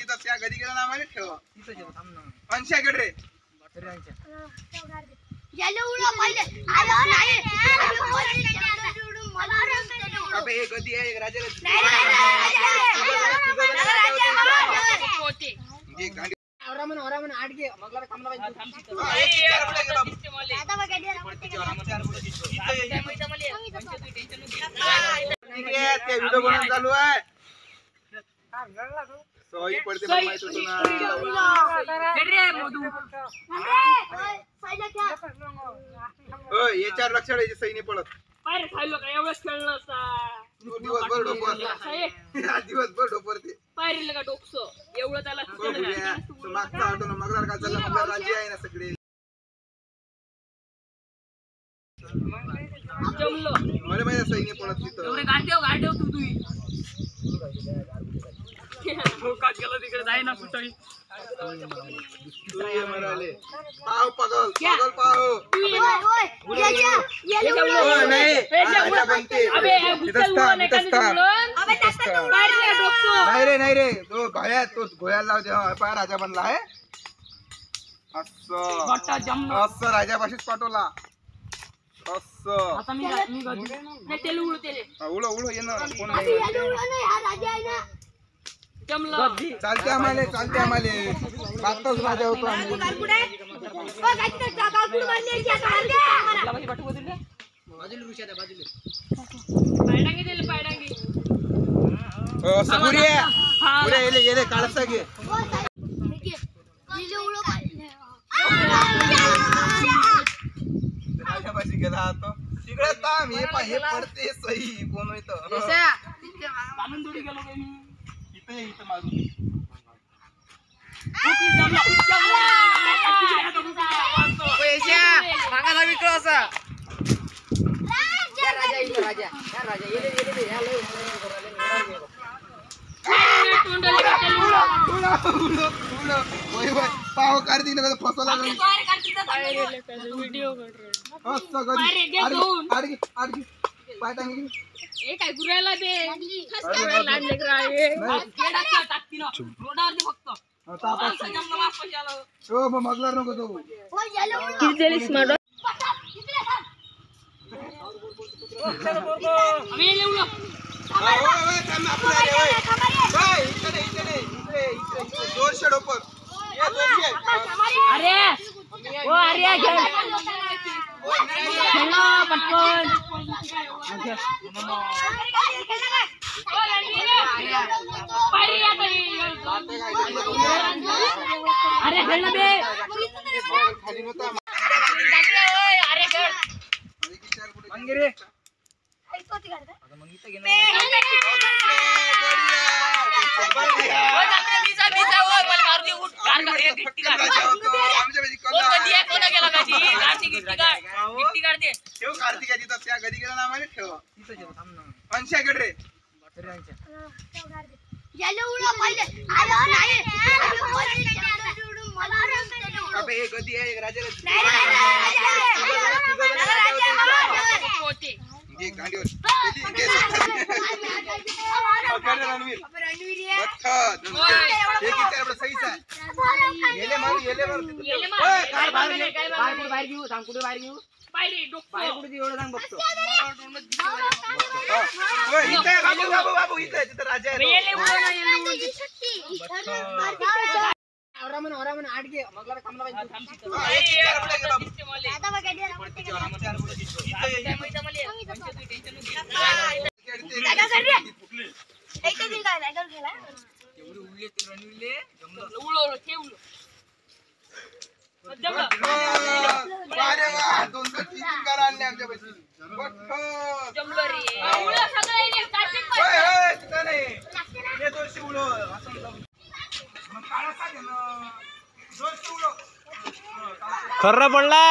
तिथं त्या घरी गेला ना माहिती ठेव अंशाकडे रे अबे एक गदी आहे एक राजा औरामन आठ घे मगला थांबला पाहिजे त्या व्हिडिओ बनवून चालू आहे सही पडते मला माहित होतं ना याच्यावर लक्ष द्यायची सही नाही पडत पायरे खायलो का एवढंच खेळलं असता दिवसभर डोकं दिवसभर डोकरते पायरीला का डोकसं एवढं त्याला मागचा ऑटो ना मगदार का चालला मगदार राज्य आहे ना सगळे जमलो मला माहिती सही नाही पडत तिथं एवढे गाठेव तू का गेला तिकडे जाय ना कुठे पाव पागल पागल पाव नाही रे तो घोड्या तो घोड्याला लाव दे पा राजा बनला आहे असं राजापाशीच पाठवला असं उळो उळो ये ना कोण चालते आम्हाला आताच राजा होतो काढता घे राजापाशी गेला तो तिकडे थांब हे पडते सही कोण येतं इथं मारून सांगायला विकलो असा पाव कार्तिक फसवला पाय टांगी काय गुरायला दे मगलार नको तो अरे ओ अरे पटकन अरे खेळणं दे अंगिरे कार्तिक तिथं त्या घरी गेला ना माहिती ठेव अंशाकडे रे अबे एक गदी आहे एक राजा औरामन आठ घे मगला थांबला पाहिजे खर्रा पडला